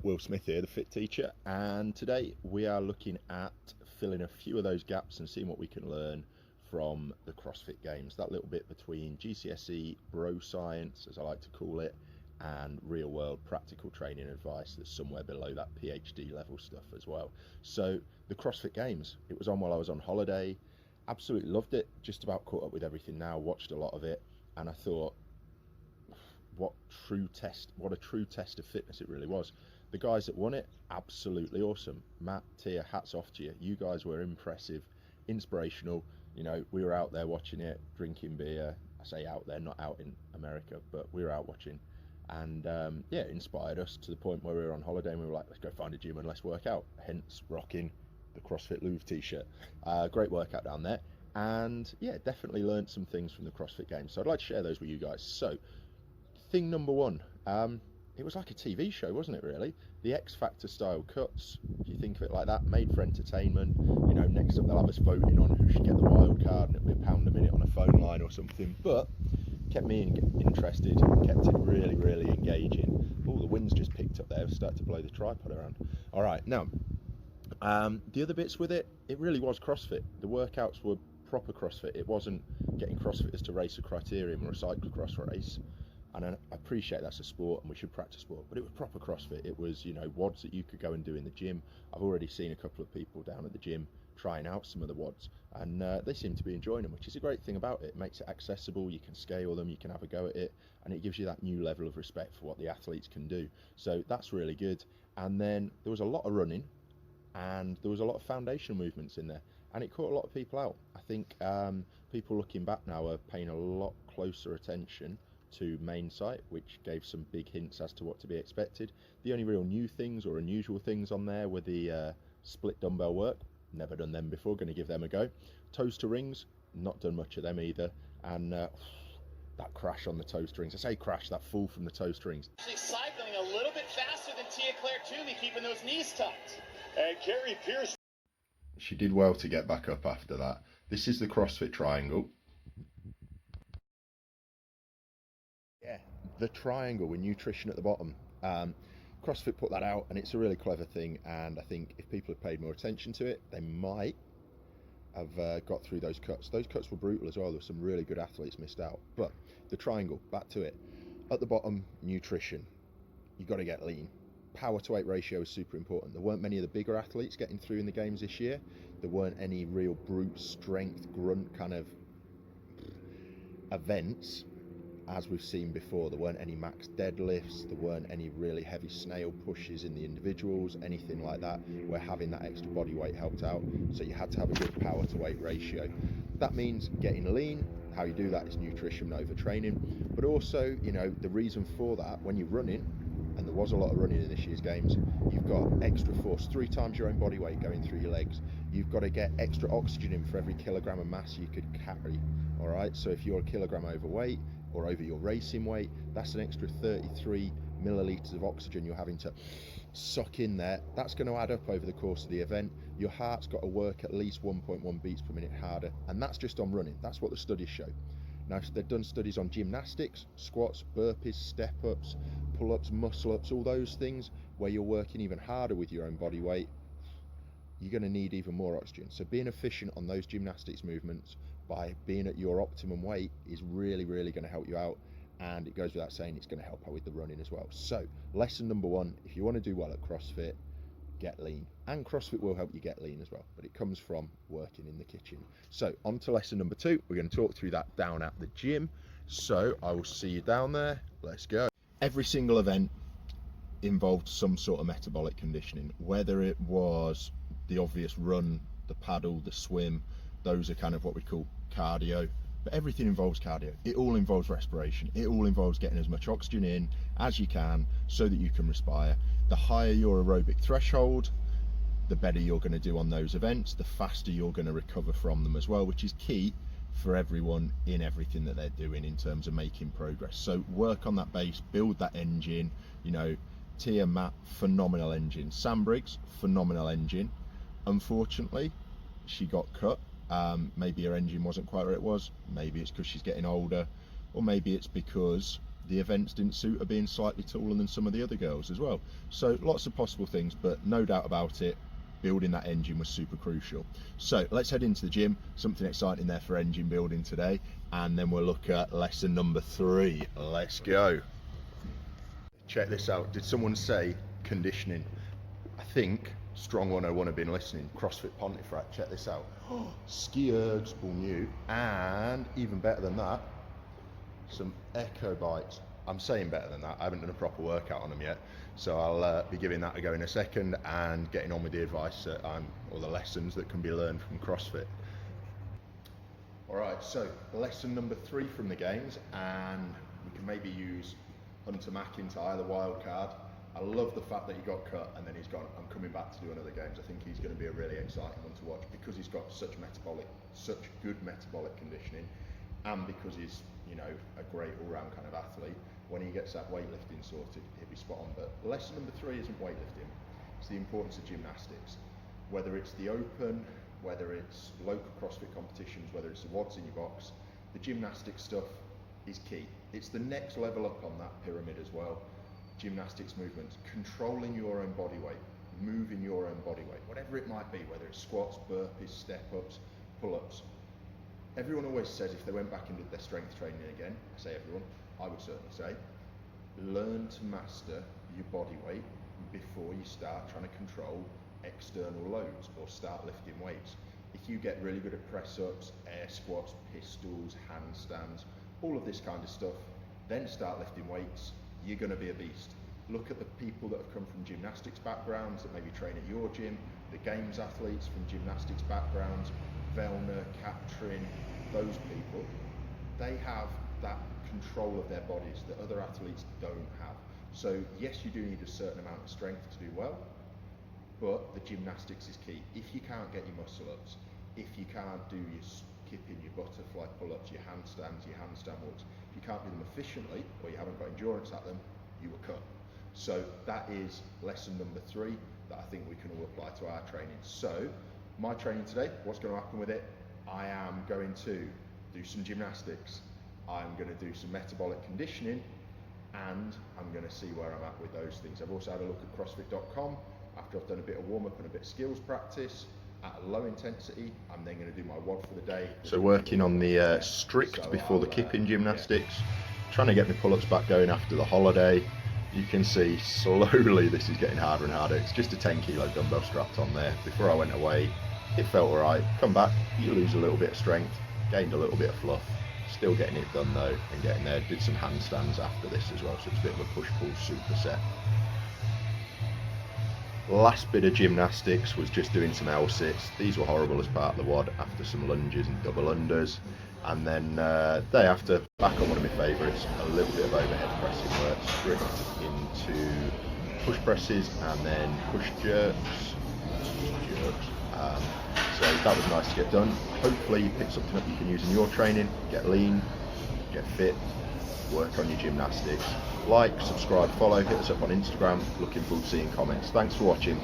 Will Smith here, the Fit Teacher, and today we are looking at filling a few of those gaps and seeing what we can learn from the CrossFit Games. That little bit between GCSE, bro science, as I like to call it, and real world practical training advice that's somewhere below that PhD level stuff as well. So the CrossFit Games, it was on while I was on holiday, absolutely loved it, just about caught up with everything now, watched a lot of it, and I thought, what a true test of fitness it really was. The guys that won it, absolutely awesome. Matt, Tia, hats off to you. You guys were impressive, inspirational. You know, we were out there watching it, drinking beer. I say out there, not out in America, but we were out watching. And yeah, it inspired us to the point where we were on holiday and we were like, let's go find a gym and let's work out. Hence rocking the CrossFit Louvre t-shirt. Great workout down there. And yeah, definitely learned some things from the CrossFit Games. So I'd like to share those with you guys. So thing number one, it was like a TV show, wasn't it, really? The X Factor style cuts, if you think of it like that, made for entertainment. You know, next up they'll have us voting on who should get the wild card, and it'll be £1 a minute on a phone line or something, but kept me interested, kept it really, really engaging. Oh, the wind's just picked up there, started to blow the tripod around. All right, now, the other bits with it, it really was CrossFit. The workouts were proper CrossFit. It wasn't getting CrossFitters to race a criterium or a cyclocross race. And I appreciate that's a sport and we should practice sport, but it was proper CrossFit. It was, you know, WODs that you could go and do in the gym. I've already seen a couple of people down at the gym trying out some of the WODs, and they seem to be enjoying them, which is a great thing about it. It makes it accessible, you can scale them, you can have a go at it, and it gives you that new level of respect for what the athletes can do. So that's really good. And then there was a lot of running and there was a lot of foundation movements in there, and it caught a lot of people out. I think people looking back now are paying a lot closer attention to main site, which gave some big hints as to what to be expected. The only real new things or unusual things on there were the split dumbbell work. Never done them before, going to give them a go. Toes to rings, not done much of them either. And that crash on the toes to rings. I say crash, that fall from the toes to rings. Actually cycling a little bit faster than Tia Claire Toomey, keeping those knees tucked. And Carrie Pierce. She did well to get back up after that. This is the CrossFit triangle. Yeah, the triangle with nutrition at the bottom. CrossFit put that out, and it's a really clever thing, and I think if people had paid more attention to it, they might have got through those cuts. Those cuts were brutal as well. There were some really good athletes missed out. But the triangle, back to it. At the bottom, nutrition. You've got to get lean. Power to weight ratio is super important. There weren't many of the bigger athletes getting through in the games this year. There weren't any real brute strength, grunt kind of events as we've seen before. There weren't any max deadlifts, there weren't any really heavy snail pushes in the individuals, anything like that, where having that extra body weight helped out. So you had to have a good power to weight ratio. That means getting lean. How you do that is nutrition over training, but also, you know, the reason for that, when you're running, and there was a lot of running in this year's games, you've got extra force, 3 times your own body weight going through your legs. You've got to get extra oxygen in for every kilogram of mass you could carry. All right, so if you're a kilogram overweight or over your racing weight, that's an extra 33 millilitres of oxygen you're having to suck in there. That's going to add up over the course of the event. Your heart's got to work at least 1.1 beats per minute harder, and that's just on running. That's what the studies show. Now, they've done studies on gymnastics, squats, burpees, step-ups, pull-ups, muscle-ups, all those things where you're working even harder with your own body weight. You're going to need even more oxygen. So being efficient on those gymnastics movements by being at your optimum weight is really, really going to help you out. And it goes without saying, it's going to help out with the running as well. So lesson number one, if you want to do well at CrossFit, get lean. And CrossFit will help you get lean as well, but it comes from working in the kitchen. So on to lesson number 2. We're going to talk through that down at the gym. So I will see you down there. Let's go. Every single event involved some sort of metabolic conditioning, whether it was the obvious run, the paddle, the swim. Those are kind of what we call cardio, but everything involves cardio. It all involves respiration. It all involves getting as much oxygen in as you can so that you can respire. The higher your aerobic threshold, the better you're going to do on those events, the faster you're going to recover from them as well, which is key for everyone in everything that they're doing in terms of making progress. So work on that base, build that engine. You know, Tia, Matt, phenomenal engine. Sam Briggs, phenomenal engine. Unfortunately, she got cut. Maybe her engine wasn't quite where it was. Maybe it's because she's getting older, or maybe it's because the events didn't suit her being slightly taller than some of the other girls as well. So lots of possible things, but no doubt about it, building that engine was super crucial. So let's head into the gym, something exciting there for engine building today, and then we'll look at lesson number 3. Let's go. Check this out. Did someone say conditioning? I think Strong 101 have been listening. CrossFit Pontefract, check this out. Ski ergs, all new, and even better than that, some Echo Bites. I'm saying better than that, I haven't done a proper workout on them yet, so I'll be giving that a go in a second and getting on with the advice or the lessons that can be learned from CrossFit. Alright, so lesson number 3 from the games, and we can maybe use Hunter McIntyre, the wild card. I love the fact that he got cut and then he's gone, I'm coming back to do another games. I think he's going to be a really exciting one to watch because he's got such good metabolic conditioning, and because he's, you know, a great all-round kind of athlete. When he gets that weightlifting sorted, he'll be spot on. But lesson number 3 isn't weightlifting, it's the importance of gymnastics. Whether it's the open, whether it's local CrossFit competitions, whether it's the wads in your box, the gymnastics stuff is key. It's the next level up on that pyramid as well. Gymnastics movements, controlling your own body weight, moving your own body weight, whatever it might be, whether it's squats, burpees, step-ups, pull-ups. Everyone always says if they went back and did their strength training again, I say everyone, I would certainly say, learn to master your body weight before you start trying to control external loads or start lifting weights. If you get really good at press-ups, air squats, pistols, handstands, all of this kind of stuff, then start lifting weights, you're going to be a beast. Look at the people that have come from gymnastics backgrounds that maybe train at your gym, the games athletes from gymnastics backgrounds, Vellner, Katrin, those people, they have that control of their bodies that other athletes don't have. So yes, you do need a certain amount of strength to do well, but the gymnastics is key. If you can't get your muscle ups, if you can't do your skipping, your butterfly pull-ups, your handstands, your handstand walks, if you can't do them efficiently or you haven't got endurance at them, you were cut. So that is lesson number 3 that I think we can all apply to our training. So my training today, what's going to happen with it? I am going to do some gymnastics, I'm going to do some metabolic conditioning, and I'm going to see where I'm at with those things. I've also had a look at CrossFit.com after I've done a bit of warm-up and a bit of skills practice at a low intensity. I'm then going to do my WOD for the day. So working on the strict before the kipping gymnastics, trying to get my pull-ups back going after the holiday. You can see slowly this is getting harder and harder. It's just a 10 kilo dumbbell strapped on there. Before I went away, it felt alright. Come back, you lose a little bit of strength, gained a little bit of fluff. Still getting it done though and getting there. Did some handstands after this as well, so it's a bit of a push-pull superset. Last bit of gymnastics was just doing some L-sits. These were horrible as part of the WOD after some lunges and double unders. And then day after, back on one of my favourites, a little bit of overhead pressing where it's stripped into push presses and then push jerks. So that was nice to get done. Hopefully you pick something up you can use in your training, get lean, get fit, work on your gymnastics. Like, subscribe, follow, hit us up on Instagram. Looking forward to seeing comments. Thanks for watching.